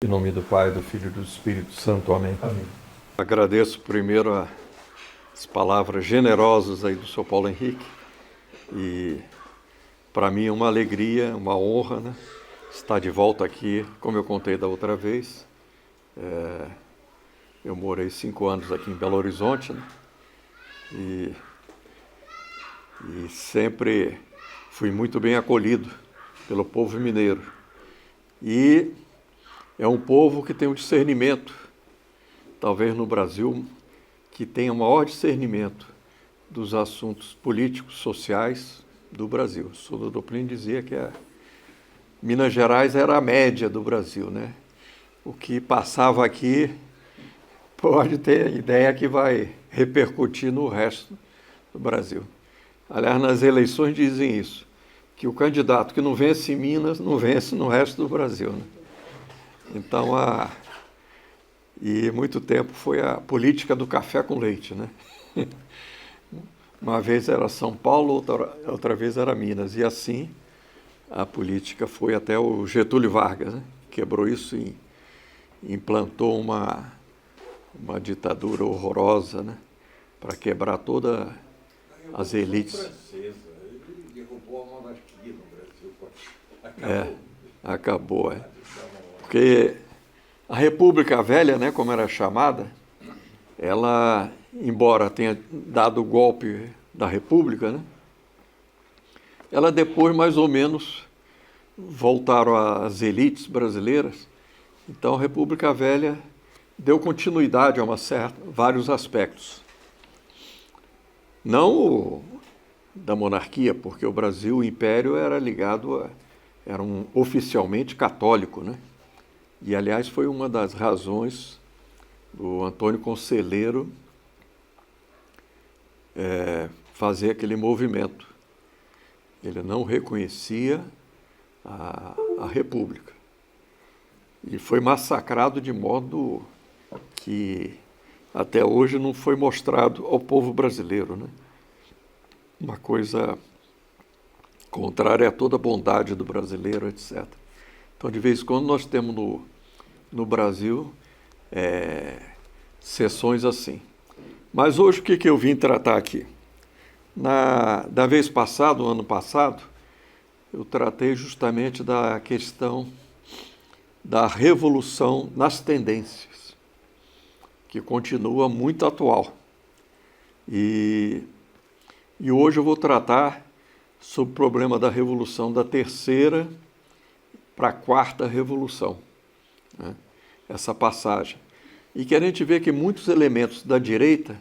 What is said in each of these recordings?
Em nome do Pai, do Filho e do Espírito Santo. Amém. Amém. Agradeço primeiro as palavras generosas aí do Sr. Paulo Henrique. E para mim é uma alegria, uma honra, né, estar de volta aqui, como eu contei da outra vez. Eu morei 5 anos aqui em Belo Horizonte, né, e sempre fui muito bem acolhido pelo povo mineiro. E é um povo que tem um discernimento, talvez no Brasil, que tenha o maior discernimento dos assuntos políticos, sociais do Brasil. O Doutor Plínio dizia que Minas Gerais era a média do Brasil, né? O que passava aqui pode ter a ideia que vai repercutir no resto do Brasil. Aliás, nas eleições dizem isso, que o candidato que não vence em Minas não vence no resto do Brasil, né? Então, e muito tempo foi a política do café com leite, né? Uma vez era São Paulo, outra vez era Minas. E assim a política foi até o Getúlio Vargas, né? Quebrou isso e implantou uma ditadura horrorosa, né? Para quebrar todas as elites. Francesa, ele derrubou a monarquia no Brasil. Acabou. Porque a República Velha, né, como era chamada, ela, embora tenha dado o golpe da República, né, ela depois, mais ou menos, voltaram as elites brasileiras. Então, a República Velha deu continuidade a vários aspectos. Não da monarquia, porque o Brasil, o Império, era ligado era oficialmente católico, né? E, aliás, foi uma das razões do Antônio Conselheiro fazer aquele movimento. Ele não reconhecia a República. E foi massacrado de modo que até hoje não foi mostrado ao povo brasileiro, né? Uma coisa contrária a toda a bondade do brasileiro, etc. Então, de vez em quando, nós temos no Brasil sessões assim. Mas hoje, o que eu vim tratar aqui? Da vez passada, ano passado, eu tratei justamente da questão da revolução nas tendências, que continua muito atual. E hoje eu vou tratar sobre o problema da revolução da terceira para a quarta revolução, né? Essa passagem. E que a gente vê que muitos elementos da direita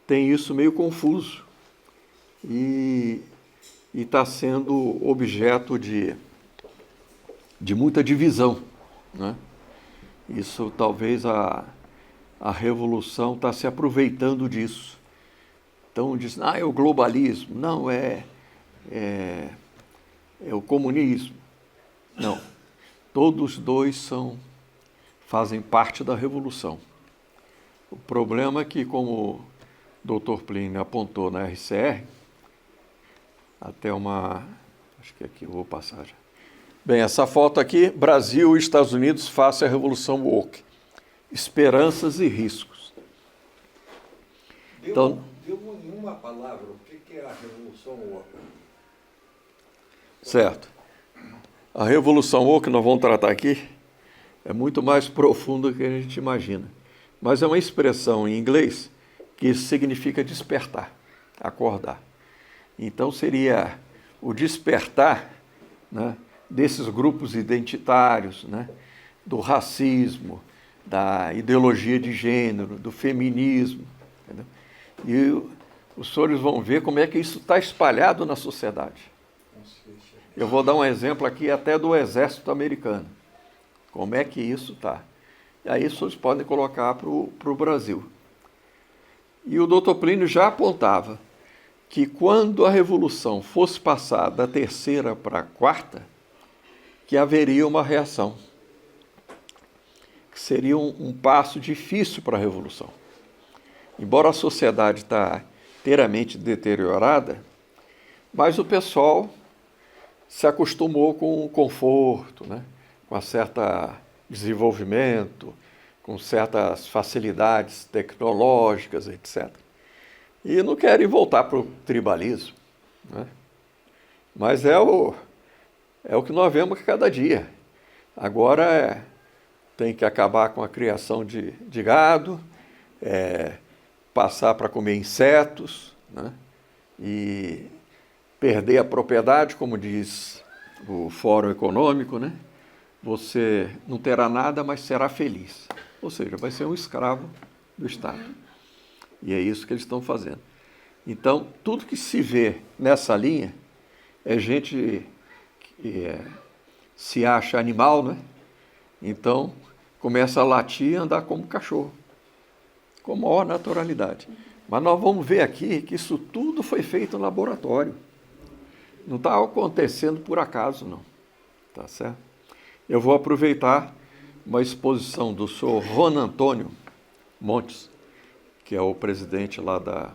têm isso meio confuso e está sendo objeto de muita divisão, né? Isso talvez a revolução está se aproveitando disso. Então diz, é o globalismo, não é o comunismo. Não, todos dois fazem parte da revolução. O problema é que, como o Dr. Plínio apontou na RCR, acho que aqui eu vou passar já. Bem, essa foto aqui, Brasil e Estados Unidos face à revolução woke. Esperanças e riscos. Deu em uma palavra, o que é a revolução woke? Certo. A revolução woke que nós vamos tratar aqui é muito mais profunda do que a gente imagina. Mas é uma expressão em inglês que significa despertar, acordar. Então seria o despertar, né, desses grupos identitários, né, do racismo, da ideologia de gênero, do feminismo. Entendeu? E os senhores vão ver como é que isso está espalhado na sociedade. Eu vou dar um exemplo aqui até do exército americano. Como é que isso está? E aí vocês podem colocar para o Brasil. E o Dr. Plínio já apontava que quando a revolução fosse passar da terceira para a quarta, que haveria uma reação. Que seria um passo difícil para a revolução. Embora a sociedade está inteiramente deteriorada, mas o pessoal se acostumou com o conforto, né? Com uma certa desenvolvimento, com certas facilidades tecnológicas, etc. E não querem voltar para o tribalismo, né? Mas é o que nós vemos a cada dia. Agora tem que acabar com a criação de gado, passar para comer insetos, né? E perder a propriedade, como diz o Fórum Econômico, né? Você não terá nada, mas será feliz. Ou seja, vai ser um escravo do Estado. E é isso que eles estão fazendo. Então, tudo que se vê nessa linha é gente que se acha animal, né? Então, começa a latir e andar como cachorro, com a maior naturalidade. Mas nós vamos ver aqui que isso tudo foi feito no laboratório. Não está acontecendo por acaso, não. Tá certo? Eu vou aproveitar uma exposição do senhor Ron Antônio Montes, que é o presidente lá da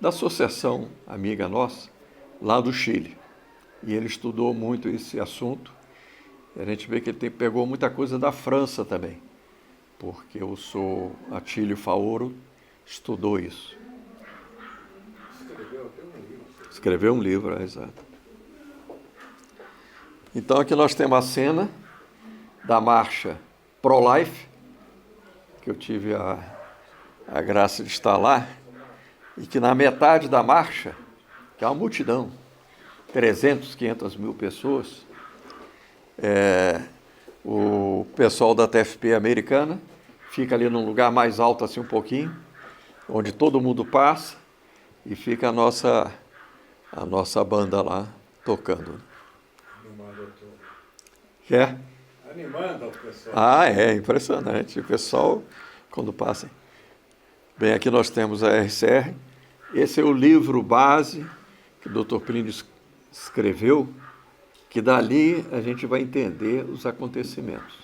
associação amiga nossa, lá do Chile. E ele estudou muito esse assunto. E a gente vê que ele pegou muita coisa da França também, porque o senhor Atílio Faoro estudou isso. Escreveu um livro, exato. Então aqui nós temos a cena da marcha Pro-Life, que eu tive a graça de estar lá, e que na metade da marcha, que é uma multidão, 300, 500 mil pessoas, o pessoal da TFP americana fica ali num lugar mais alto assim um pouquinho, onde todo mundo passa, e fica a nossa banda lá tocando. Animando o pessoal. Ah, é impressionante. O pessoal, quando passa. Bem, aqui nós temos a RCR. Esse é o livro base que o Dr. Plínio escreveu, que dali a gente vai entender os acontecimentos.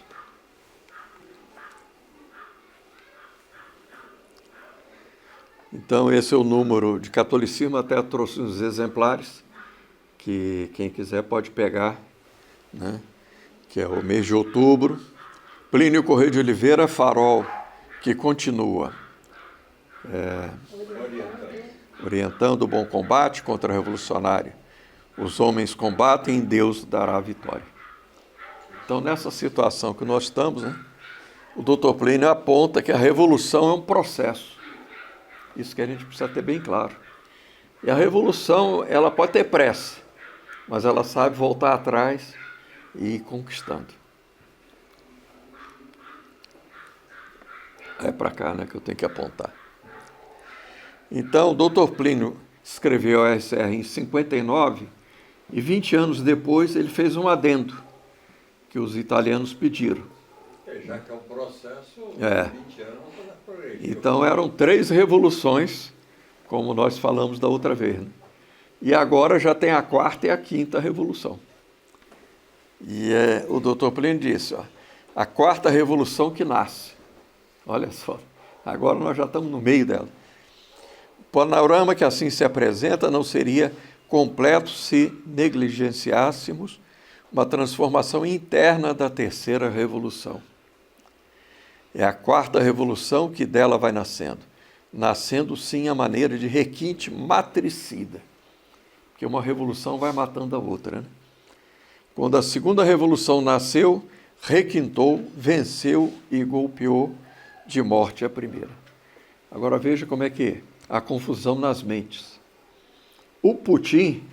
Então, esse é o número de catolicismo. Até trouxe uns exemplares, que quem quiser pode pegar, né? Que é o mês de outubro. Plínio Correia de Oliveira, Farol, que continua orientando o bom combate contra a revolucionária. Os homens combatem, Deus dará a vitória. Então, nessa situação que nós estamos, né, o Dr. Plínio aponta que a revolução é um processo. Isso que a gente precisa ter bem claro. E a revolução, ela pode ter pressa, mas ela sabe voltar atrás e ir conquistando. É para cá, né, que eu tenho que apontar. Então, o Dr. Plínio escreveu a RCR em 59 e 20 anos depois ele fez um adendo que os italianos pediram. Já que é um processo, 20 anos não dá para ele. Então, eram 3 revoluções, como nós falamos da outra vez, né? E agora já tem a 4ª e a 5ª revolução. E o Dr. Plínio disse, a 4ª revolução que nasce. Olha só, agora nós já estamos no meio dela. O panorama que assim se apresenta não seria completo se negligenciássemos uma transformação interna da 3ª revolução. É a 4ª revolução que dela vai nascendo sim a maneira de requinte matricida, porque uma revolução vai matando a outra, né? Quando a 2ª revolução nasceu, requintou, venceu e golpeou de morte a primeira. Agora veja como é que há confusão nas mentes. O Putin,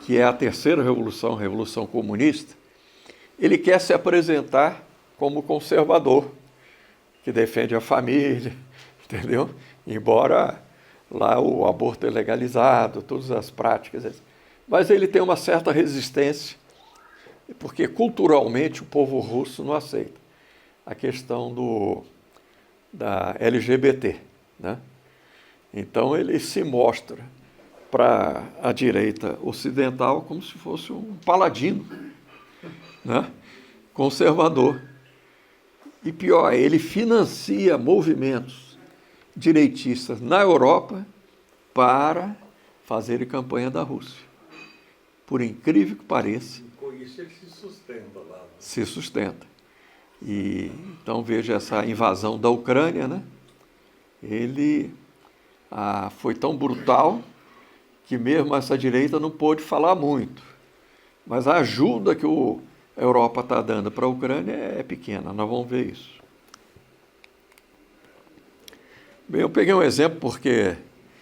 que é a 3ª revolução, a revolução comunista, ele quer se apresentar como conservador, que defende a família, entendeu? Embora lá o aborto é legalizado, todas as práticas, mas ele tem uma certa resistência, porque culturalmente o povo russo não aceita a questão da LGBT, né? Então ele se mostra para a direita ocidental como se fosse um paladino, né? Conservador. E pior, ele financia movimentos direitistas na Europa para fazerem campanha da Rússia. Por incrível que pareça. E isso ele se sustenta lá. Né? Se sustenta. E então veja essa invasão da Ucrânia, né? Ele foi tão brutal que mesmo essa direita não pôde falar muito. Mas a ajuda que a Europa está dando para a Ucrânia é pequena, nós vamos ver isso. Bem, eu peguei um exemplo porque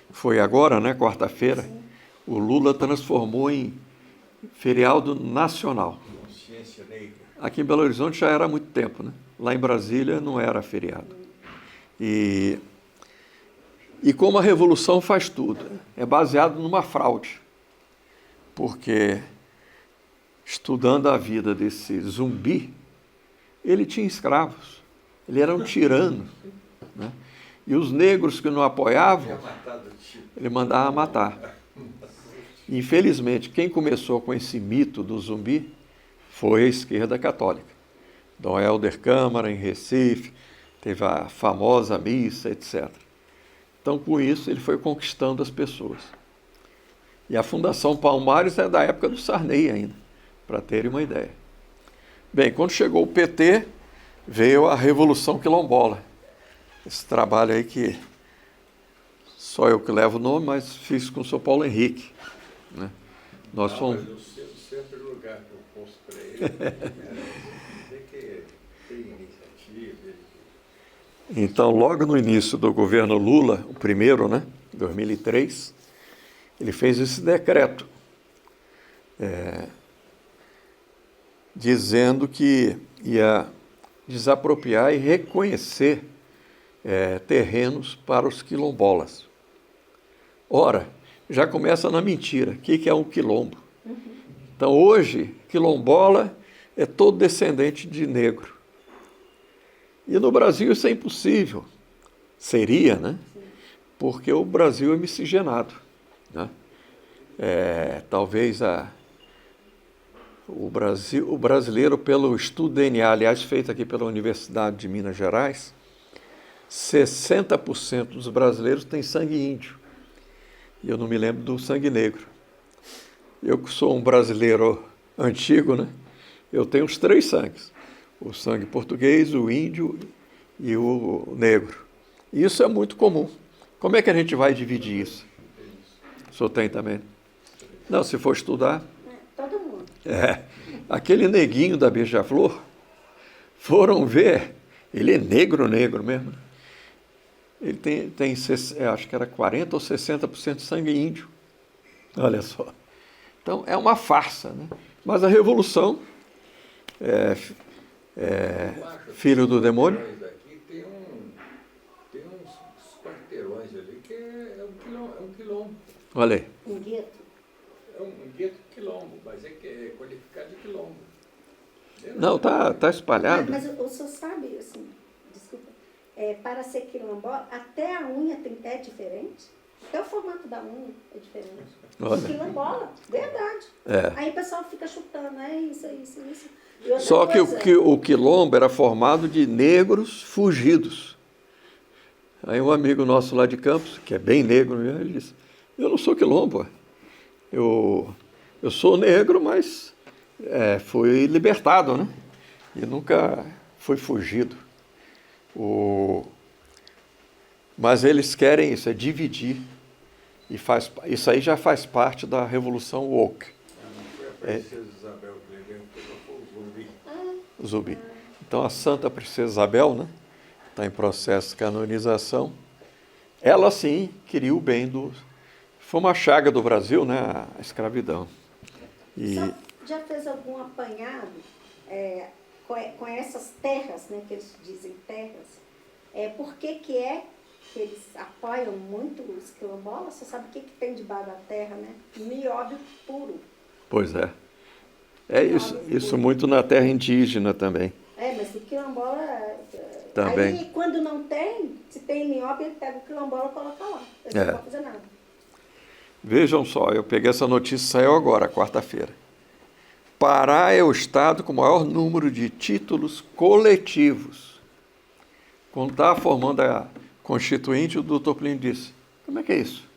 foi agora, né, quarta-feira, o Lula transformou em feriado nacional. Consciência negra. Aqui em Belo Horizonte já era há muito tempo, né? Lá em Brasília não era feriado. E como a Revolução faz tudo, é baseado numa fraude. Porque, estudando a vida desse Zumbi, ele tinha escravos, ele era um tirano, né? E os negros que não apoiavam, ele mandava matar. Infelizmente, quem começou com esse mito do Zumbi foi a esquerda católica. Dom Helder Câmara, em Recife, teve a famosa missa, etc. Então, com isso, ele foi conquistando as pessoas. E a Fundação Palmares é da época do Sarney ainda, para terem uma ideia. Bem, quando chegou o PT, veio a Revolução Quilombola. Esse trabalho aí que só eu que levo o nome, mas fiz com o Sr. Paulo Henrique. Né? Nós fomos... Mas eu sempre o lugar que eu posto para ele, que tem iniciativa. Então, logo no início do governo Lula, o primeiro, né, 2003, ele fez esse decreto, dizendo que ia desapropriar e reconhecer terrenos para os quilombolas. Ora, já começa na mentira. O que é um quilombo? Então, hoje, quilombola é todo descendente de negro. E no Brasil isso é impossível. Seria, né? Porque o Brasil é miscigenado. Né? Talvez o brasileiro, pelo estudo DNA, aliás, feito aqui pela Universidade de Minas Gerais, 60% dos brasileiros têm sangue índio. E eu não me lembro do sangue negro. Eu que sou um brasileiro antigo, né? Eu tenho os 3 sangues. O sangue português, o índio e o negro. Isso é muito comum. Como é que a gente vai dividir isso? O senhor tem também? Não, se for estudar... Todo mundo. Aquele neguinho da Beija-Flor, foram ver, ele é negro mesmo. Ele tem acho que era 40% ou 60% de sangue índio. Olha só. Então, é uma farsa, né? Mas a Revolução filho do demônio. Aqui tem uns quarteirões ali que é um quilombo. Olha aí. Um gueto. É um gueto quilombo, mas é que é qualificado de quilombo. Não, tá espalhado. Mas o senhor sabe, assim, desculpa, para ser quilombola, até a unha é diferente? Até o formato da unha é diferente. Olha. Quilombola, verdade. Aí o pessoal fica chutando, isso. E outra Só coisa, que o quilombo era formado de negros fugidos. Aí um amigo nosso lá de Campos, que é bem negro mesmo, ele disse, eu não sou quilombo, eu sou negro, mas fui libertado, né? E nunca fui fugido. Mas eles querem isso, dividir. E isso aí já faz parte da Revolução Woke. Foi a princesa Isabel que levou o Zumbi. O Zumbi. Então a Santa Princesa Isabel, né? Está em processo de canonização. Ela sim queria o bem Foi uma chaga do Brasil, né? A escravidão. Já fez algum apanhado com essas terras, né, que eles dizem terras? Por que eles apoiam muito os quilombolas? Você sabe o que tem debaixo da terra, né? Nióbio puro. Pois é. Isso muito na terra indígena também. Mas o quilombola... Também. Aí, quando não tem, se tem nióbio, ele pega o quilombola e coloca lá. Ele não pode fazer nada. Vejam só, eu peguei essa notícia, saiu agora, quarta-feira. Pará é o estado com o maior número de títulos coletivos. Quando estava formando a Constituinte, o doutor Plínio disse, como é que é isso?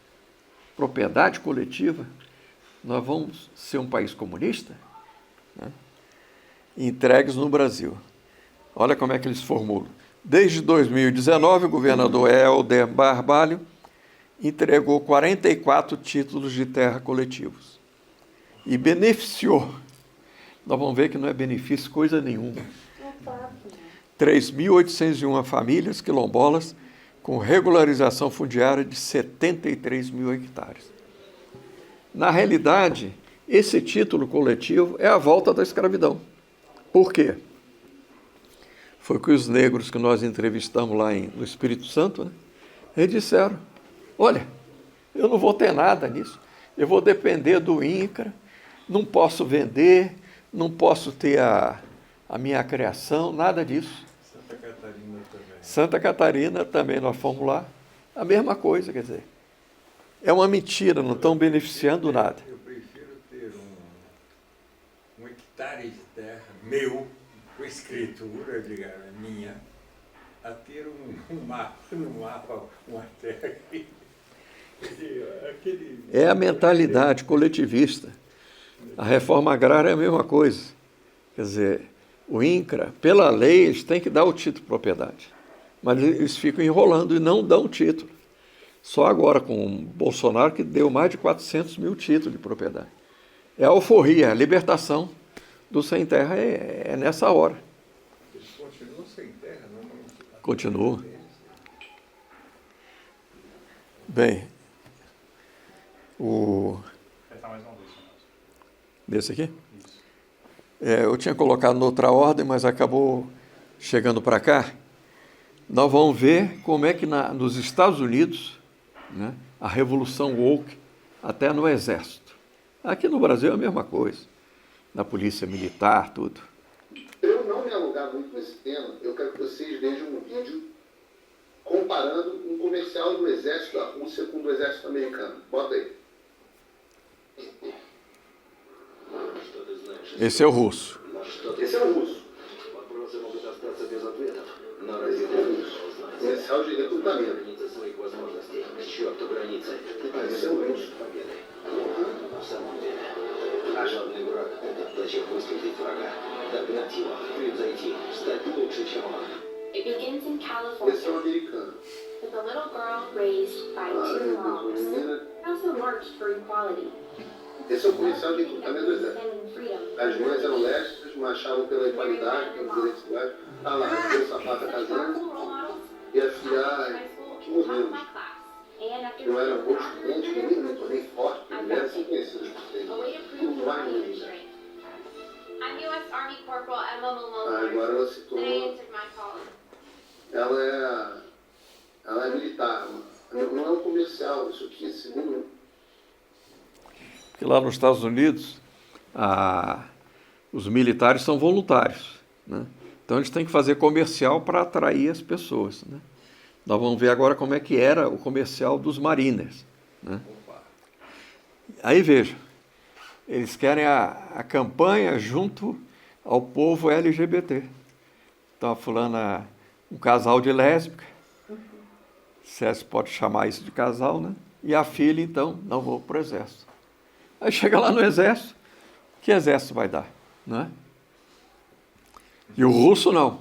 Propriedade coletiva? Nós vamos ser um país comunista? né, entregues no Brasil. Olha como é que eles formulam. Desde 2019, o governador Helder Barbalho entregou 44 títulos de terra coletivos e beneficiou, nós vamos ver que não é benefício coisa nenhuma, 3.801 famílias quilombolas com regularização fundiária de 73 mil hectares. Na realidade, esse título coletivo é a volta da escravidão. Por quê? Foi que os negros que nós entrevistamos lá no Espírito Santo, né, eles disseram, olha, eu não vou ter nada nisso, eu vou depender do INCRA, não posso vender, não posso ter a minha criação, nada disso. Santa Catarina também. Santa Catarina também nós fomos lá, a mesma coisa, quer dizer, é uma mentira, não estão beneficiando nada. Eu prefiro ter um hectare de terra meu, com escritura, digamos, minha, a ter um mapa, uma terra que... É a mentalidade coletivista. A reforma agrária é a mesma coisa. Quer dizer, o INCRA, pela lei, eles têm que dar o título de propriedade. Mas eles ficam enrolando e não dão o título. Só agora com o Bolsonaro que deu mais de 400 mil títulos de propriedade. É a alforria, a libertação do sem terra é nessa hora. Eles continuam sem terra, não? Continua. Bem, desse aqui? Isso. Eu tinha colocado noutra ordem, mas acabou chegando para cá. Nós vamos ver como é que nos Estados Unidos, né, a revolução woke, até no exército. Aqui no Brasil é a mesma coisa, na polícia militar, tudo. Eu não me alongar muito nesse tema, eu quero que vocês vejam um vídeo comparando um comercial do exército da Rússia com o do exército americano. Bota aí. Esse é o russo. Esse é o russo. Comercial de recrutamento. Esse é o russo. It begins in Esse é California o americano. with a little girl raised by two moms. They also marched for equality Esse é o comercial de recrutamento do exército. and freedom. As mães eram lésbicas, marchavam pela igualdade, pelos direitos iguais. Ah lá, o sapato casando. Powerful role models E a in filha, high school que top of modelo. my class. And after Eu era um bom seeing estudante, bem forte, mulheres são conhecidas por a serem way to prove muito your mais body and bonitas. strength. I'm U.S. Army Corporal Emma Agora Malone. ela se Today I tornou, answered my calling. ela é militar, não é um comercial, isso aqui, segundo. Porque lá nos Estados Unidos, os militares são voluntários, né? Então eles têm que fazer comercial para atrair as pessoas, né? Nós vamos ver agora como é que era o comercial dos Mariners, né? Aí veja, eles querem a campanha junto ao povo LGBT. Então, fulana, um casal de lésbica, se é, pode chamar isso de casal, né? E a filha, então, não vou para o exército. Aí chega lá no exército, que exército vai dar, não é? E o russo não.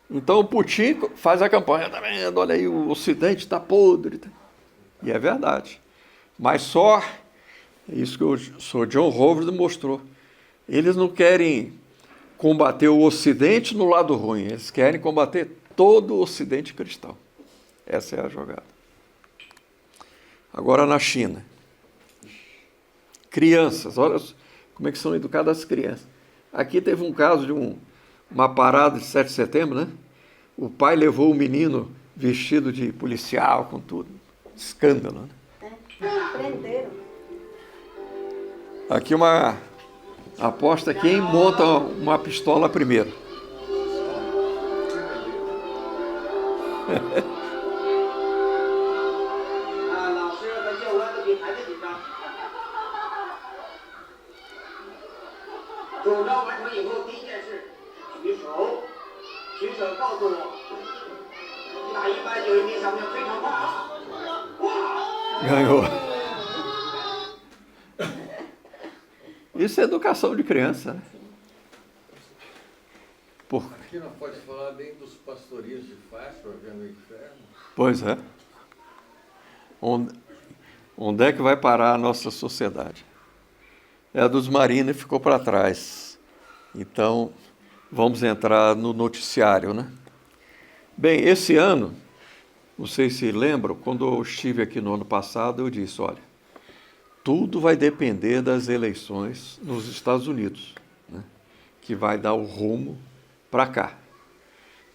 Então o Putin faz a campanha, tá vendo? Olha aí, o Ocidente está podre. E é verdade. Mas só, isso que o Sr. John Howard mostrou, eles não querem combater o Ocidente no lado ruim, eles querem combater todo o Ocidente cristão. Essa é a jogada. Agora na China. Crianças, olha como é que são educadas as crianças. Aqui teve um caso de uma parada de 7 de setembro, né? O pai levou o menino vestido de policial, com tudo. Escândalo, né? Prenderam. Aqui uma aposta quem monta uma pistola primeiro. Ganhou. Isso é educação de criança, né? Aqui não pode falar nem dos pastorinhos de Fátima vendo o inferno. Pois é. Onde é que vai parar a nossa sociedade? A dos Marina ficou para trás. Então, vamos entrar no noticiário, né? Bem, esse ano, vocês se lembram, quando eu estive aqui no ano passado, eu disse, olha, tudo vai depender das eleições nos Estados Unidos, né? Que vai dar o rumo para cá.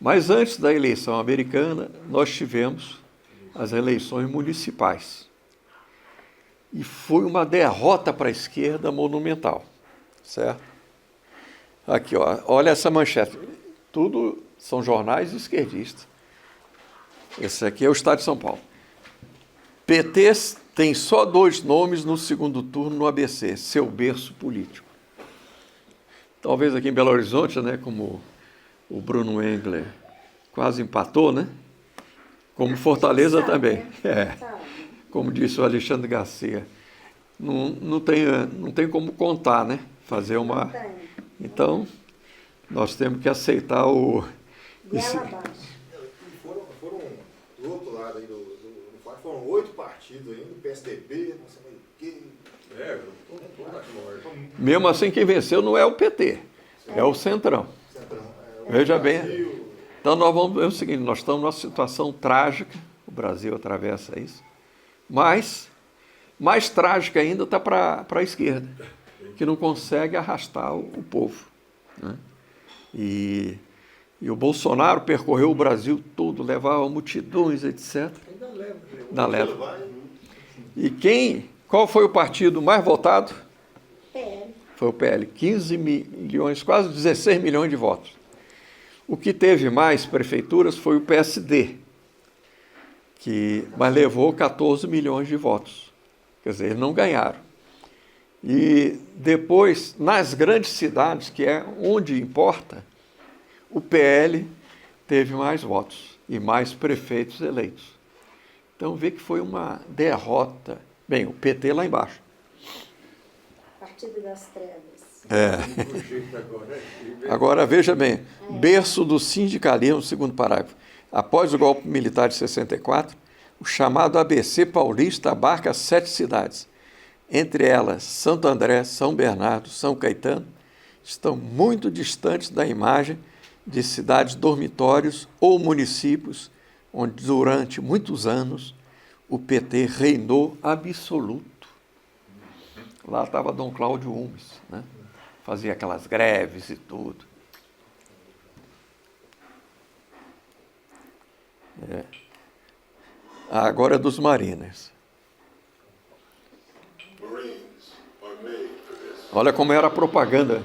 Mas antes da eleição americana, nós tivemos as eleições municipais. E foi uma derrota para a esquerda monumental, certo? Aqui, ó, olha essa manchete. Tudo são jornais esquerdistas. Esse aqui é o Estado de São Paulo. PT tem só 2 nomes no segundo turno no ABC, seu berço político. Talvez aqui em Belo Horizonte, né, como o Bruno Engler quase empatou, né? Como Fortaleza também. Como disse o Alexandre Garcia. Não tem como contar, né? Fazer uma... Então, nós temos que aceitar o... Foram do outro lado aí foram 8 partidos aí, do PSDB, não sei mais o quê. Mesmo assim, quem venceu não é o PT, é o Centrão. Veja bem. Então, nós vamos ver o seguinte, nós estamos numa situação trágica, o Brasil atravessa isso, mas mais trágica ainda está para a esquerda, que não consegue arrastar o povo, né? E o Bolsonaro percorreu o Brasil todo, levava multidões, etc. Ainda leva. E qual foi o partido mais votado? PL. Foi o PL, 15 milhões, quase 16 milhões de votos. O que teve mais prefeituras foi o PSD, mas levou 14 milhões de votos. Quer dizer, eles não ganharam. E depois, nas grandes cidades, que é onde importa, o PL teve mais votos e mais prefeitos eleitos. Então, vê que foi uma derrota. Bem, o PT lá embaixo. Partido das Trevas. Agora, veja bem, berço do sindicalismo, segundo parágrafo. Após o golpe militar de 64, o chamado ABC paulista abarca 7 cidades. Entre elas, Santo André, São Bernardo, São Caetano, estão muito distantes da imagem de cidades dormitórios ou municípios onde, durante muitos anos, o PT reinou absoluto. Lá estava Dom Cláudio Umes, né? Fazia aquelas greves e tudo. Agora é dos Mariners. Olha como era a propaganda.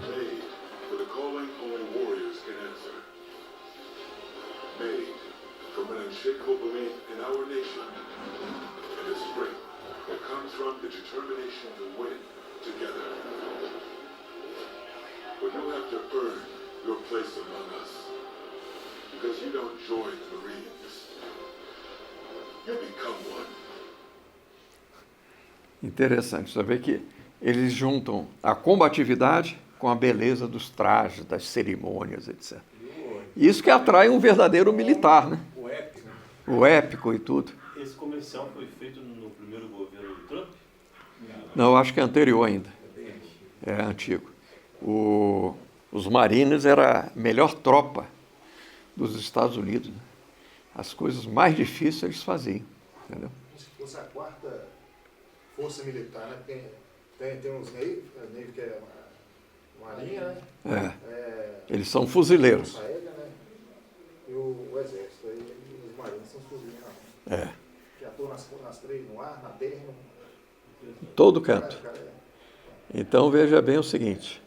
Interessante, você vê que eles juntam a combatividade com a beleza dos trajes, das cerimônias, etc. Isso que atrai um verdadeiro militar, né? O épico e tudo. Esse comercial foi feito no primeiro governo do Trump? Não, acho que é anterior ainda. É antigo. Os Marines era a melhor tropa dos Estados Unidos, né? As coisas mais difíceis eles faziam, entendeu? Se fosse a 4ª força militar, né? Tem uns Navy que é Marinha, né? Eles são fuzileiros. Força Aérea, né? E o Exército, aí, os Marinhos são os fuzileiros. Que atuam nas 3, no ar, na terra, em todo canto. Então veja bem o seguinte.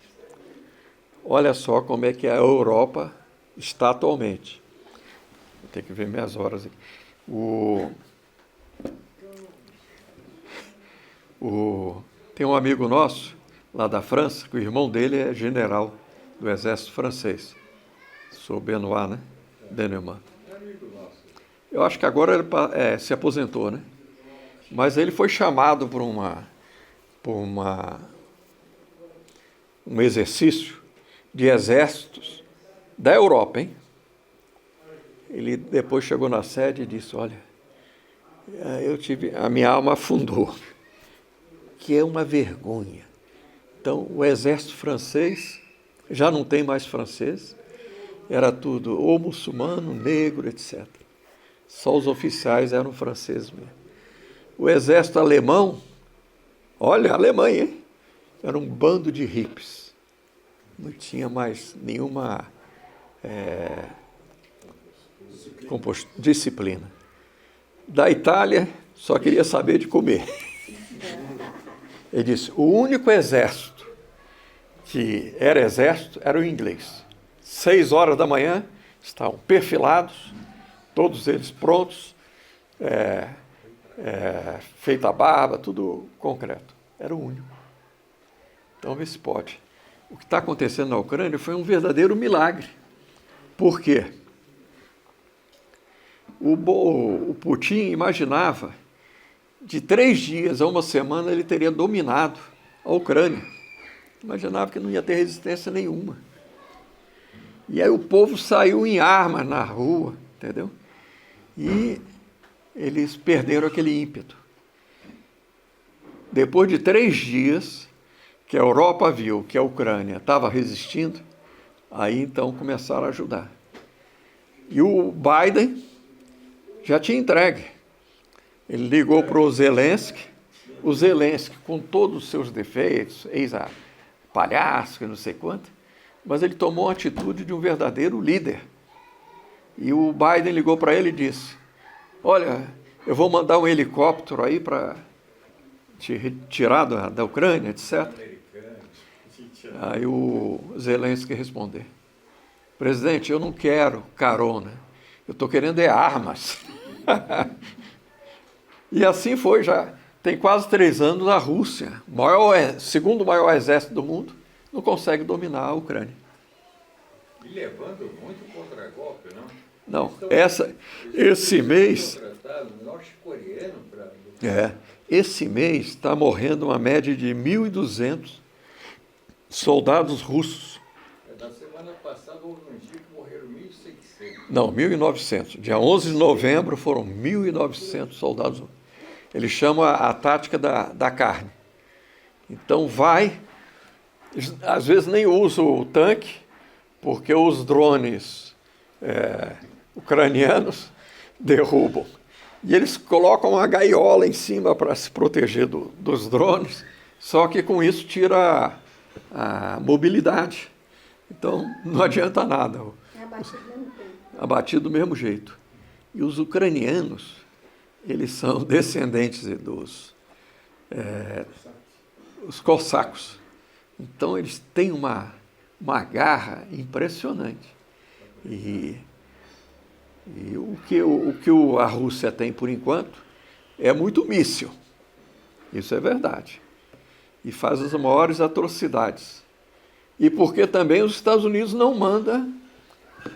Olha só como é que a Europa está atualmente. Vou ter que ver minhas horas aqui. Tem um amigo nosso, lá da França, que o irmão dele é general do exército francês. Sou Benoit, né? Denneman. Eu acho que agora ele se aposentou, né? Mas ele foi chamado por um exercício de exércitos da Europa, hein? Ele depois chegou na sede e disse, olha, a minha alma afundou, que é uma vergonha. Então, o exército francês já não tem mais francês, era tudo ou muçulmano, negro, etc. Só os oficiais eram franceses mesmo. O exército alemão, olha, a Alemanha, hein? Era um bando de hippies. Não tinha mais nenhuma disciplina. Da Itália, só queria saber de comer. Ele disse, o único exército que era exército era o inglês. 6 horas da manhã, estavam perfilados, todos eles prontos, feita a barba, tudo concreto. Era o único. Então, vê se pode. O que está acontecendo na Ucrânia foi um verdadeiro milagre. Por quê? O Putin imaginava, de 3 dias a 1 semana, ele teria dominado a Ucrânia. Imaginava que não ia ter resistência nenhuma. E aí o povo saiu em armas na rua, entendeu? E eles perderam aquele ímpeto. Depois de 3 dias, que a Europa viu que a Ucrânia estava resistindo, aí então começaram a ajudar. E o Biden já tinha entregue. Ele ligou para o Zelensky, com todos os seus defeitos, palhaço, não sei quanto, mas ele tomou a atitude de um verdadeiro líder. E o Biden ligou para ele e disse, olha, eu vou mandar um helicóptero aí para te retirar da Ucrânia, etc. Aí o Zelensky respondeu, presidente, eu não quero carona, eu estou querendo armas. E assim foi, já tem quase 3 anos a Rússia, segundo maior exército do mundo, não consegue dominar a Ucrânia. E levando muito contra-golpe, não? Não, esse mês... norte-coreano para... esse mês está morrendo uma média de 1.200 soldados russos. Na semana passada houve um dia que morreram 1.600. Não, 1.900. Dia 11 de novembro foram 1.900 soldados. Eles chamam a tática da carne. Então às vezes nem usa o tanque, porque os drones ucranianos derrubam. E eles colocam uma gaiola em cima para se proteger dos drones, só que com isso tira a mobilidade. Então, não adianta nada. Abatido do mesmo jeito. E os ucranianos, eles são descendentes os cossacos. Então, eles têm uma garra impressionante. E o que a Rússia tem, por enquanto, é muito míssil. Isso é verdade. E faz as maiores atrocidades. E porque também os Estados Unidos não mandam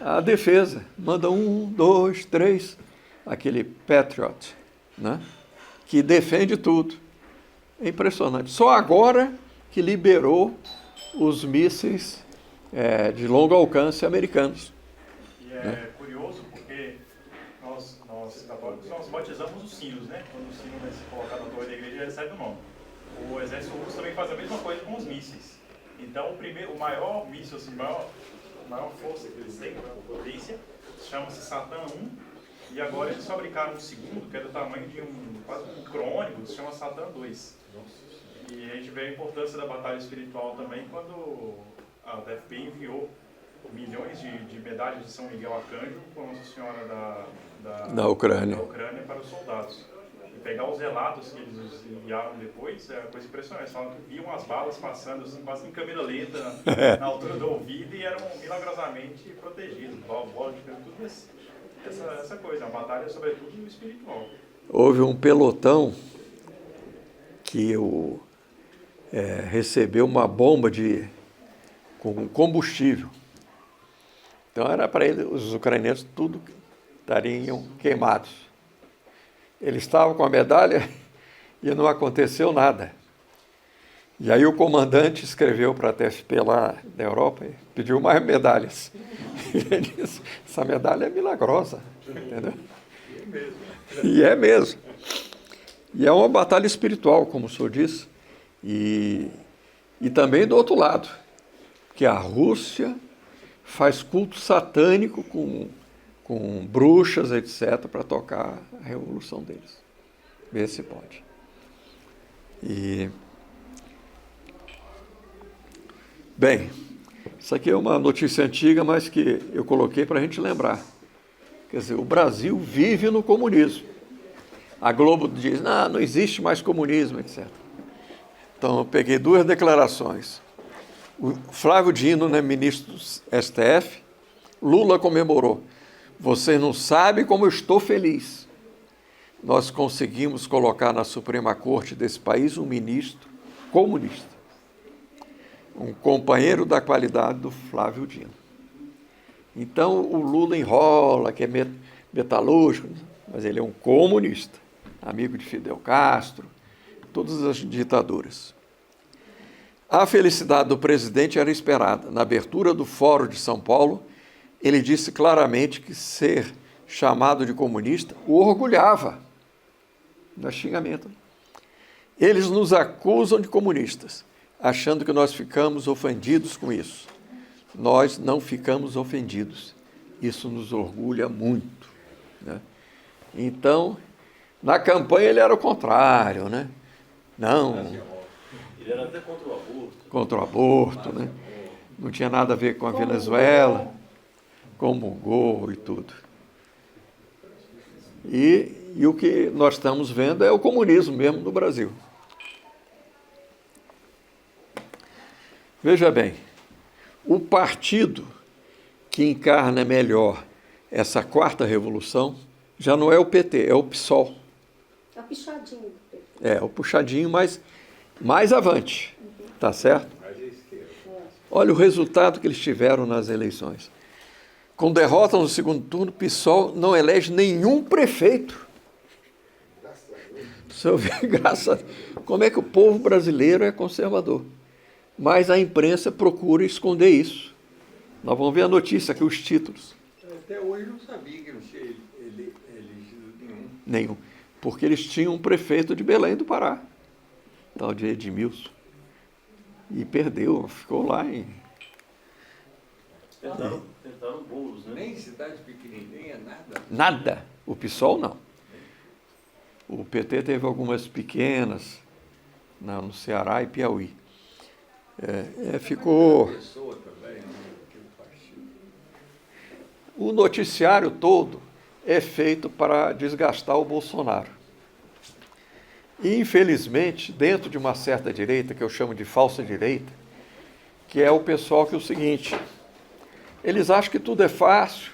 a defesa. Manda 1, 2, 3, aquele Patriot, né? Que defende tudo. É impressionante. Só agora que liberou os mísseis de longo alcance americanos. E é curioso porque nós católicos, nós batizamos os sinos, né? Quando o sino vai se colocar na torre da igreja, ele recebe o nome. O exército russo também faz a mesma coisa com os mísseis. Então, o maior míssil, assim, a maior força que eles têm, a potência, chama-se Satan 1. E agora eles fabricaram um segundo, que é do tamanho de quase um micro-ônibus, se chama Satan 2. E a gente vê a importância da batalha espiritual também quando a DFP enviou milhões de medalhas de São Miguel Arcanjo com Nossa Senhora da Ucrânia para os soldados. E pegar os relatos que eles enviaram depois é uma coisa impressionante. Eles falam que viam as balas passando assim, quase em câmera lenta na altura do ouvido e eram milagrosamente protegidos. Bola de tudo essa coisa, uma batalha sobretudo espiritual. Houve um pelotão que recebeu uma bomba com combustível. Então era para eles, os ucranianos, tudo estariam queimados. Eles estavam com a medalha e não aconteceu nada. E aí o comandante escreveu para a TFP lá da Europa e pediu mais medalhas. E ele disse, essa medalha é milagrosa, entendeu? E é mesmo. E é uma batalha espiritual, como o senhor disse, e também do outro lado, que a Rússia faz culto satânico com bruxas, etc., para tocar a revolução deles. Vê se pode. Bem, isso aqui é uma notícia antiga, mas que eu coloquei para a gente lembrar. Quer dizer, o Brasil vive no comunismo. A Globo diz, não existe mais comunismo, etc. Então, eu peguei 2 declarações. O Flávio Dino, né, ministro do STF, Lula comemorou. Você não sabe como eu estou feliz. Nós conseguimos colocar na Suprema Corte desse país um ministro comunista. Um companheiro da qualidade do Flávio Dino. Então, o Lula enrola, que é metalúrgico, mas ele é um comunista, amigo de Fidel Castro, todas as ditaduras. A felicidade do presidente era esperada. Na abertura do Fórum de São Paulo, ele disse claramente que ser chamado de comunista o orgulhava. Não é xingamento. Eles nos acusam de comunistas, achando que nós ficamos ofendidos com isso. Nós não ficamos ofendidos. Isso nos orgulha muito, né? Então, na campanha ele era o contrário, né? Não. Ele era até contra o aborto. Contra o aborto, né? Não tinha nada a ver com a Venezuela, comungou e tudo. E o que nós estamos vendo é o comunismo mesmo no Brasil. Veja bem, o partido que encarna melhor essa 4ª revolução já não é o PT, é o PSOL. É o puxadinho do PT. É, o puxadinho mais avante, tá certo? Olha o resultado que eles tiveram nas eleições. Com derrota no segundo turno, o PSOL não elege nenhum prefeito. Você vê, graças a Deus, como é que o povo brasileiro é conservador. Mas a imprensa procura esconder isso. Nós vamos ver a notícia aqui, os títulos. Até hoje não sabia que não tinha elegido nenhum. Nenhum. Porque eles tinham um prefeito de Belém do Pará, tal de Edmilson. E perdeu, ficou lá em... Tentaram bolos, né? Nem cidade pequenininha, nada. Nada. O PSOL não. O PT teve algumas pequenas no Ceará e Piauí. Ficou... Pessoa também, né? O noticiário todo é feito para desgastar o Bolsonaro. E, infelizmente, dentro de uma certa direita, que eu chamo de falsa direita, que é o pessoal que é o seguinte, eles acham que tudo é fácil,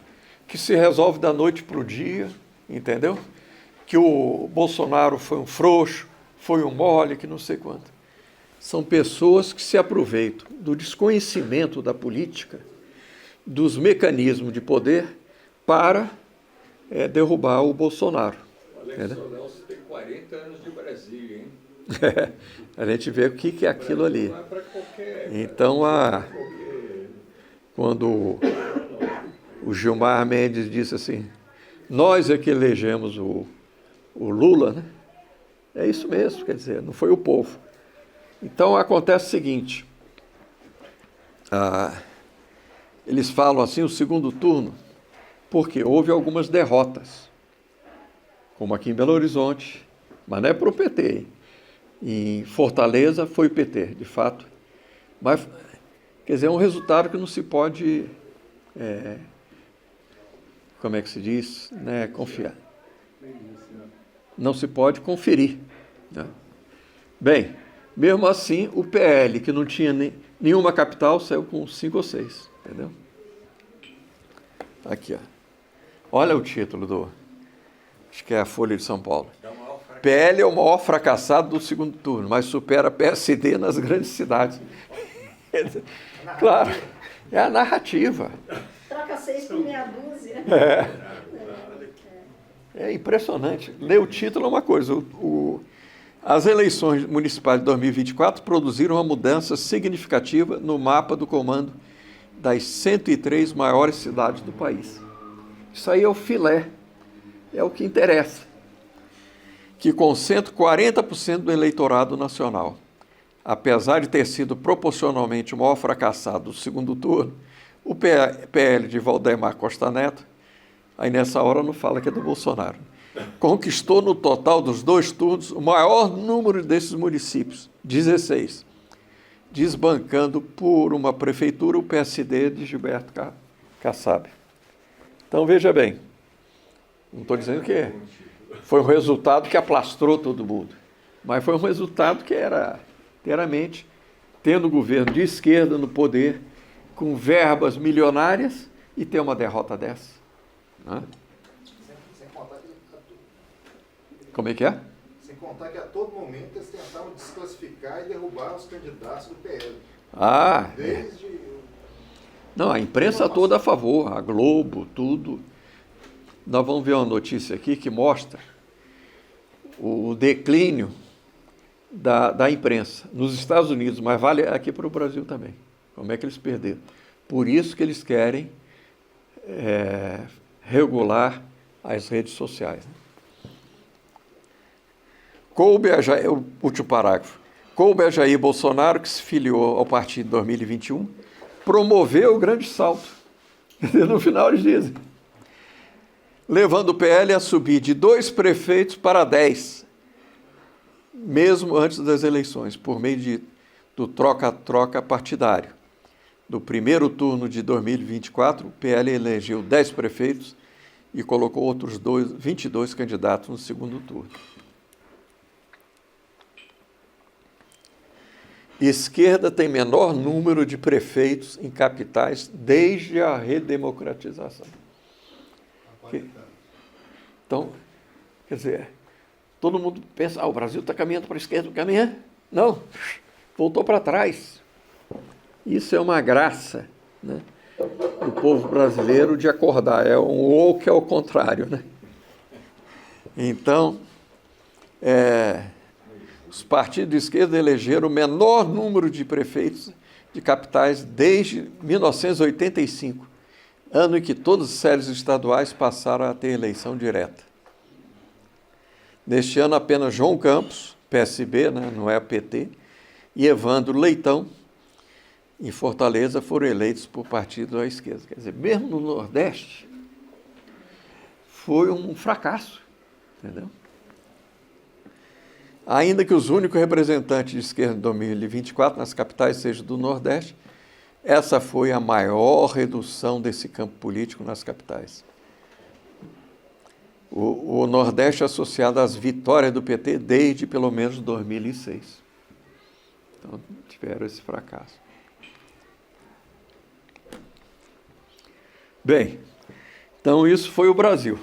que se resolve da noite para o dia, entendeu? Que o Bolsonaro foi um frouxo, foi um mole, que não sei quanto. São pessoas que se aproveitam do desconhecimento da política, dos mecanismos de poder, para derrubar o Bolsonaro. Alex Solelso tem 40 anos de Brasília, hein? A gente vê o que é aquilo ali. Não é para qualquer... Então, quando o Gilmar Mendes disse assim, nós é que elegemos o Lula, né? É isso mesmo, quer dizer, não foi o povo. Então, acontece o seguinte, eles falam assim, o segundo turno, porque houve algumas derrotas, como aqui em Belo Horizonte, mas não é para o PT, hein? Em Fortaleza foi o PT, de fato, mas, quer dizer, é um resultado que não se pode, como é que se diz, né, confiar. Não se pode conferir, né? Bem, mesmo assim, o PL, que não tinha nenhuma capital, saiu com 5 ou 6, entendeu? Aqui, ó. Olha o título acho que é a Folha de São Paulo. PL é o maior fracassado do segundo turno, mas supera PSD nas grandes cidades. Claro, é a narrativa. Troca 6 por meia dúzia. É impressionante. Ler o título é uma coisa, As eleições municipais de 2024 produziram uma mudança significativa no mapa do comando das 103 maiores cidades do país. Isso aí é o filé, é o que interessa, que concentra 40% do eleitorado nacional. Apesar de ter sido proporcionalmente o maior fracassado do segundo turno, o PL de Valdemar Costa Neto, aí nessa hora não fala que é do Bolsonaro, conquistou no total dos 2 turnos o maior número desses municípios, 16, desbancando por uma prefeitura o PSD de Gilberto Kassab. Então, veja bem, não estou dizendo que foi um resultado que aplastrou todo mundo, mas foi um resultado que era, inteiramente, tendo o governo de esquerda no poder, com verbas milionárias, e ter uma derrota dessa. Né? Sem contar que, Como é que é? sem contar que a todo momento eles tentavam desclassificar e derrubar os candidatos do PL. Ah, Desde... não, a imprensa toda a favor, a Globo, tudo. Nós vamos ver uma notícia aqui que mostra o declínio da imprensa nos Estados Unidos, mas vale aqui para o Brasil também. Como é que eles perderam? Por isso que eles querem regular as redes sociais. Coube a Jair, o último parágrafo. Coube a Jair Bolsonaro, que se filiou ao partido em 2021, promoveu o grande salto. No final eles dizem. Levando o PL a subir de 2 prefeitos para 10, mesmo antes das eleições, por meio do troca-troca partidário. No primeiro turno de 2024, o PL elegeu 10 prefeitos e colocou outros 22 candidatos no segundo turno. Esquerda tem menor número de prefeitos em capitais desde a redemocratização. Então, quer dizer, todo mundo pensa, o Brasil está caminhando para a esquerda, caminha? Não, voltou para trás. Isso é uma graça, né, do povo brasileiro de acordar, é um ou que é o contrário, né? Então, os partidos de esquerda elegeram o menor número de prefeitos de capitais desde 1985, ano em que todas as séries estaduais passaram a ter eleição direta. Neste ano, apenas João Campos, PSB, né, não é a PT, e Evandro Leitão, em Fortaleza, foram eleitos por partido à esquerda. Quer dizer, mesmo no Nordeste, foi um fracasso, entendeu? Ainda que os únicos representantes de esquerda em 2024 nas capitais sejam do Nordeste, essa foi a maior redução desse campo político nas capitais. O Nordeste é associado às vitórias do PT desde pelo menos 2006. Então, tiveram esse fracasso. Bem, então isso foi o Brasil.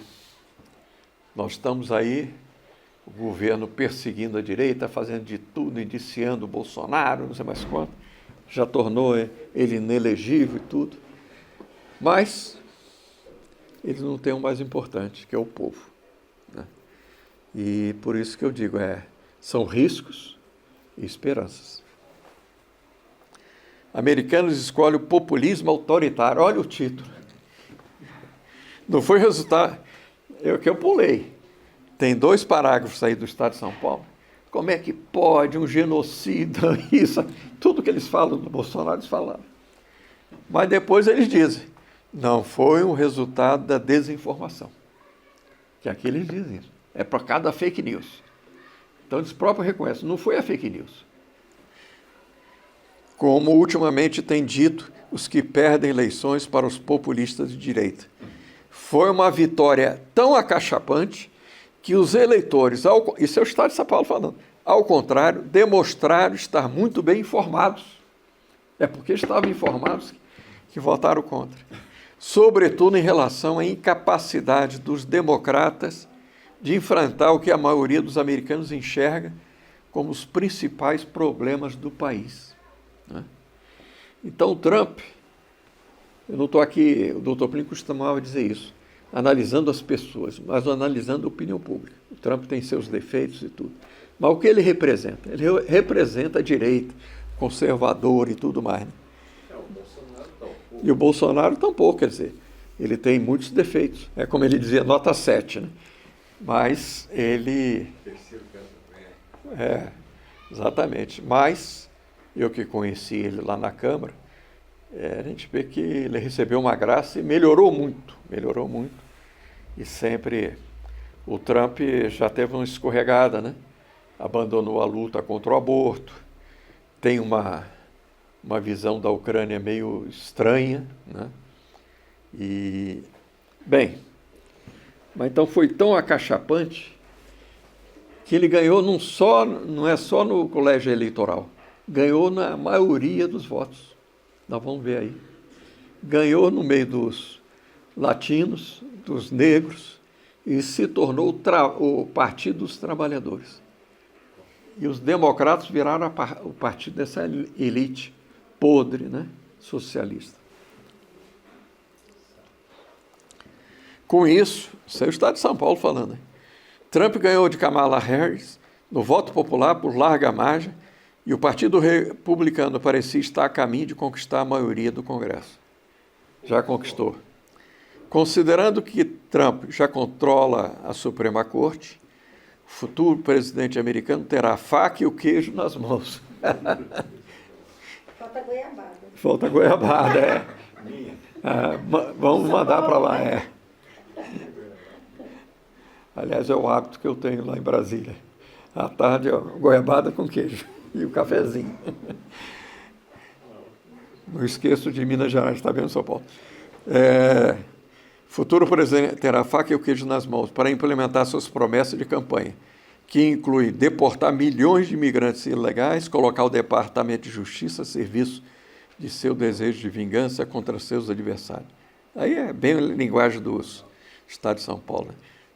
Nós estamos aí, o governo perseguindo a direita, fazendo de tudo, indiciando o Bolsonaro, não sei mais quanto, já tornou ele inelegível e tudo. Mas eles não têm o mais importante, que é o povo, né? E por isso que eu digo, são riscos e esperanças. Americanos escolhem o populismo autoritário. Olha o título. Não foi resultado... que eu pulei. Tem 2 parágrafos aí do Estado de São Paulo. Como é que pode um genocida, isso, tudo que eles falam do Bolsonaro, eles falaram. Mas depois eles dizem, não foi um resultado da desinformação. Que aqui eles dizem isso. É por causa da fake news. Então eles próprios reconhecem, não foi a fake news. Como ultimamente tem dito os que perdem eleições para os populistas de direita. Foi uma vitória tão acachapante que os eleitores, isso é o Estado de São Paulo falando, ao contrário, demonstraram estar muito bem informados. É porque estavam informados que votaram contra. Sobretudo em relação à incapacidade dos democratas de enfrentar o que a maioria dos americanos enxerga como os principais problemas do país, né? Então, o Trump, eu não estou aqui, o doutor Plínio costumava dizer isso, analisando as pessoas, mas analisando a opinião pública. O Trump tem seus defeitos e tudo. Mas o que ele representa? Ele representa a direita, conservador e tudo mais. Né? E o Bolsonaro tampouco, quer dizer, ele tem muitos defeitos. É como ele dizia, nota 7, né? Mas ele... Exatamente. Mas, eu que conheci ele lá na Câmara, a gente vê que ele recebeu uma graça e melhorou muito. E sempre o Trump já teve uma escorregada, né? Abandonou a luta contra o aborto, tem uma visão da Ucrânia meio estranha, né? E, bem, mas então foi tão acachapante que ele ganhou não é só no colégio eleitoral, ganhou na maioria dos votos. Nós vamos ver aí. Ganhou no meio dos latinos, dos negros, e se tornou o Partido dos Trabalhadores. E os democratas viraram o partido dessa elite podre, né? Socialista. Com isso é o Estado de São Paulo falando, né? Trump ganhou de Kamala Harris no voto popular por larga margem e o Partido Republicano parecia estar a caminho de conquistar a maioria do Congresso. Já conquistou. Considerando que Trump já controla a Suprema Corte, o futuro presidente americano terá a faca e o queijo nas mãos. Falta goiabada. Falta goiabada, é. Vamos mandar para lá, é. Aliás, é o hábito que eu tenho lá em Brasília. À tarde, ó, goiabada com queijo e o cafezinho. Não esqueço de Minas Gerais, está vendo, São Paulo? Futuro presidente terá a faca e o queijo nas mãos para implementar suas promessas de campanha, que inclui deportar milhões de imigrantes ilegais, colocar o Departamento de Justiça a serviço de seu desejo de vingança contra seus adversários. Aí é bem a linguagem do Estado de São Paulo, né?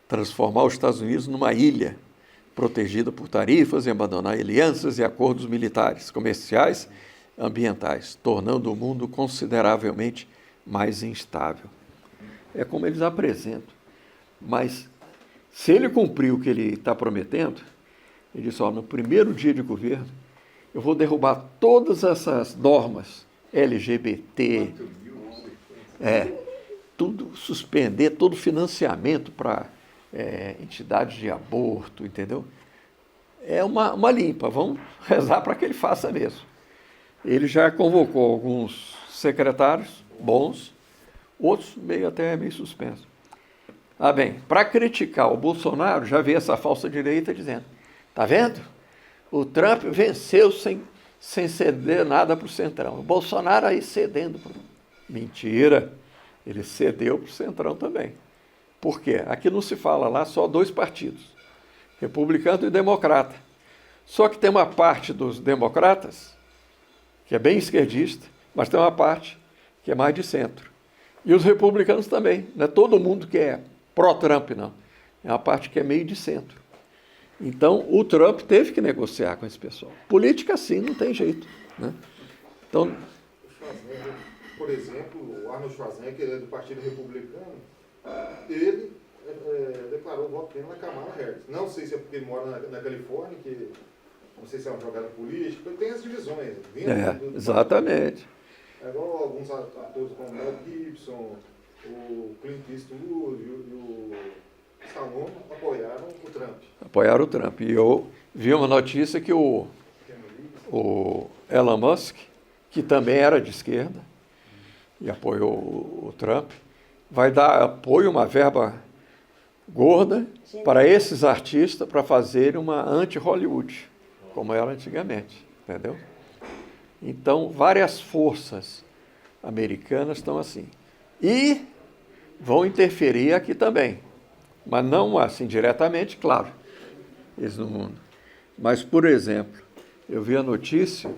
Transformar os Estados Unidos numa ilha protegida por tarifas e abandonar alianças e acordos militares, comerciais, ambientais, tornando o mundo consideravelmente mais instável. É como eles apresentam. Mas, se ele cumprir o que ele está prometendo, ele diz, no primeiro dia de governo, eu vou derrubar todas essas normas LGBT, tudo, suspender todo financiamento para entidades de aborto, entendeu? É uma limpa, vamos rezar para que ele faça mesmo. Ele já convocou alguns secretários bons, outros meio suspensos. Bem, para criticar o Bolsonaro, já veio essa falsa direita dizendo, tá vendo? O Trump venceu sem ceder nada para o Centrão. O Bolsonaro aí cedendo. Mentira, ele cedeu para o Centrão também. Por quê? Aqui não se fala lá só dois partidos, republicano e democrata. Só que tem uma parte dos democratas, que é bem esquerdista, mas tem uma parte que é mais de centro. E os republicanos também. Não é todo mundo que é pró-Trump, não. É uma parte que é meio de centro. Então, o Trump teve que negociar com esse pessoal. Política, sim, não tem jeito, né? Então, por exemplo, o Arnold Schwarzenegger, que é do Partido Republicano, ele declarou voto pleno na Kamala Harris. Não sei se é porque ele mora na Califórnia, que não sei se é uma jogada política, tem as divisões. Exatamente. É igual alguns atores como o Mel Gibson, o Clint Eastwood e o Stallone apoiaram o Trump. Apoiaram o Trump. E eu vi uma notícia que o Elon Musk, que também era de esquerda, e apoiou o Trump, vai dar apoio, uma verba gorda, para esses artistas, para fazerem uma anti-Hollywood, como era antigamente, entendeu? Então, várias forças americanas estão assim. E vão interferir aqui também. Mas não assim diretamente, claro. Eles no mundo. Mas, por exemplo, eu vi a notícia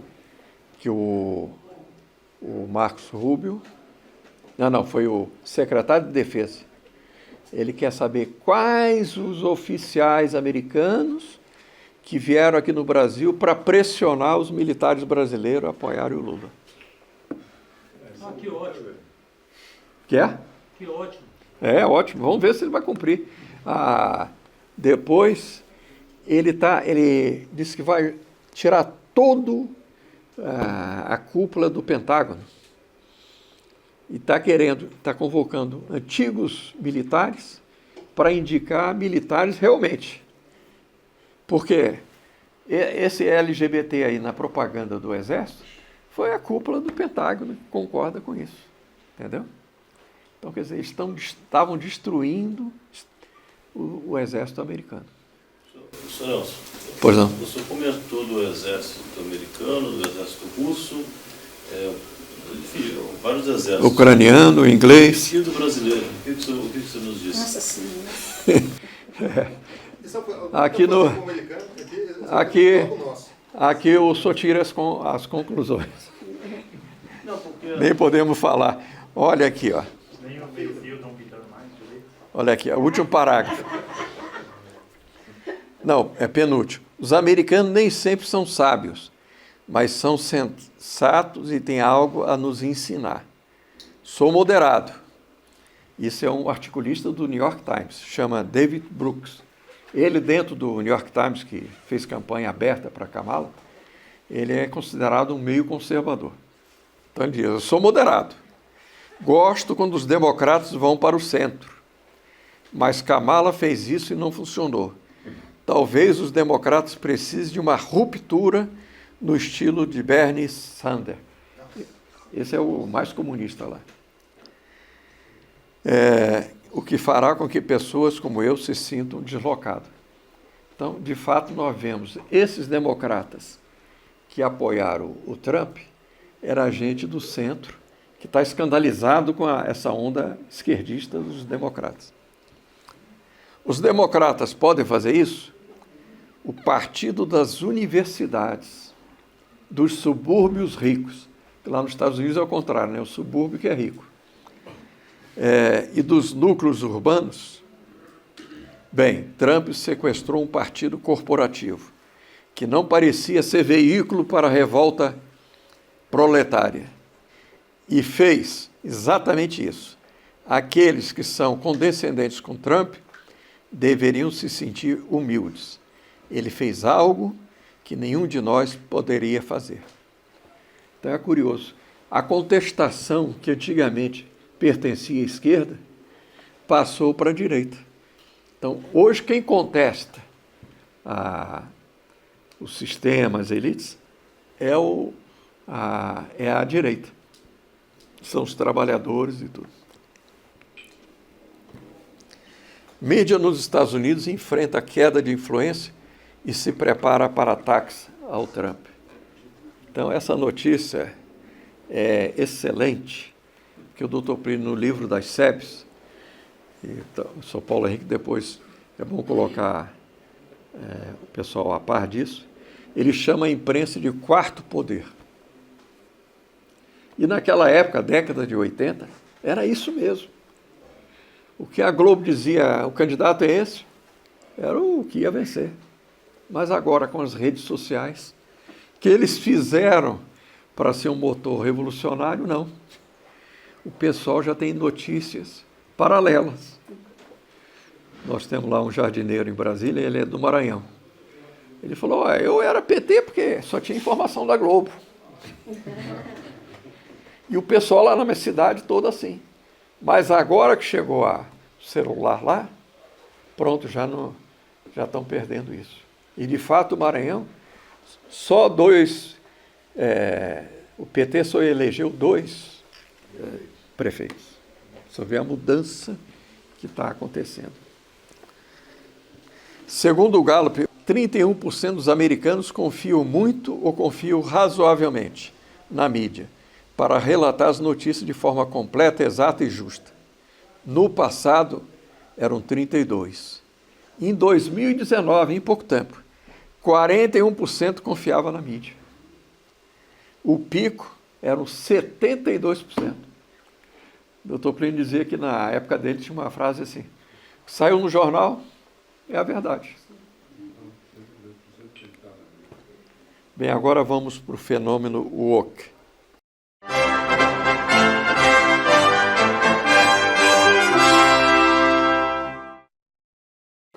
que o Marcos Rubio, foi o secretário de Defesa, ele quer saber quais os oficiais americanos que vieram aqui no Brasil para pressionar os militares brasileiros a apoiarem o Lula. Que ótimo. Quer? Que ótimo. Ótimo. Vamos ver se ele vai cumprir. Depois, ele disse que vai tirar todo a cúpula do Pentágono. E está convocando antigos militares para indicar militares realmente. Porque esse LGBT aí na propaganda do Exército foi a cúpula do Pentágono que concorda com isso. Entendeu? Então, quer dizer, estavam destruindo o Exército americano. Sr. Nelson, Pois não. o senhor comentou do Exército americano, do Exército russo, enfim, vários exércitos. Ucraniano, inglês. E do brasileiro, o que o senhor nos disse? Nossa Senhora. Aqui eu só tiro as conclusões. Não, porque... Nem podemos falar. Olha aqui, ó. Nem o meio-fio estão pintando mais direito. Olha aqui, ó, o último parágrafo. Não, é penúltimo. Os americanos nem sempre são sábios, mas são sensatos e têm algo a nos ensinar. Sou moderado. Isso é um articulista do New York Times, chama David Brooks. Ele, dentro do New York Times, que fez campanha aberta para Kamala, ele é considerado um meio conservador. Então ele diz, eu sou moderado. Gosto quando os democratas vão para o centro. Mas Kamala fez isso e não funcionou. Talvez os democratas precisem de uma ruptura no estilo de Bernie Sanders. Esse é o mais comunista lá. O que fará com que pessoas como eu se sintam deslocadas. Então, de fato, nós vemos esses democratas que apoiaram o Trump, era gente do centro, que está escandalizado com essa onda esquerdista dos democratas. Os democratas podem fazer isso? O partido das universidades, dos subúrbios ricos. Lá nos Estados Unidos é o contrário, né? O subúrbio que é rico. E dos núcleos urbanos. Bem, Trump sequestrou um partido corporativo que não parecia ser veículo para a revolta proletária. E fez exatamente isso. Aqueles que são condescendentes com Trump deveriam se sentir humildes. Ele fez algo que nenhum de nós poderia fazer. Então é curioso. A contestação que antigamente pertencia à esquerda passou para a direita. Então, hoje quem contesta os sistemas, as elites, é a direita. São os trabalhadores e tudo. Mídia nos Estados Unidos enfrenta a queda de influência e se prepara para ataques ao Trump. Então, essa notícia é excelente, que o Dr. Plínio, no livro das SEBs, e o Sr. Paulo Henrique, depois é bom colocar o pessoal a par disso, ele chama a imprensa de quarto poder. E naquela época, década de 80, era isso mesmo. O que a Globo dizia, o candidato é esse, era o que ia vencer. Mas agora, com as redes sociais, que eles fizeram para ser um motor revolucionário, não. O pessoal já tem notícias paralelas. Nós temos lá um jardineiro em Brasília, ele é do Maranhão. Ele falou, eu era PT porque só tinha informação da Globo. E o pessoal lá na minha cidade toda assim. Mas agora que chegou o celular lá, pronto, já estão perdendo isso. E, de fato, o Maranhão, só o PT só elegeu 2 prefeitos. Só vê a mudança que está acontecendo. Segundo o Gallup, 31% dos americanos confiam muito ou confiam razoavelmente na mídia para relatar as notícias de forma completa, exata e justa. No passado, eram 32%. Em 2019, em pouco tempo, 41% confiava na mídia. O pico eram 72%. O Dr. Plínio dizia que na época dele tinha uma frase assim, saiu no jornal, é a verdade. Bem, agora vamos para o fenômeno woke.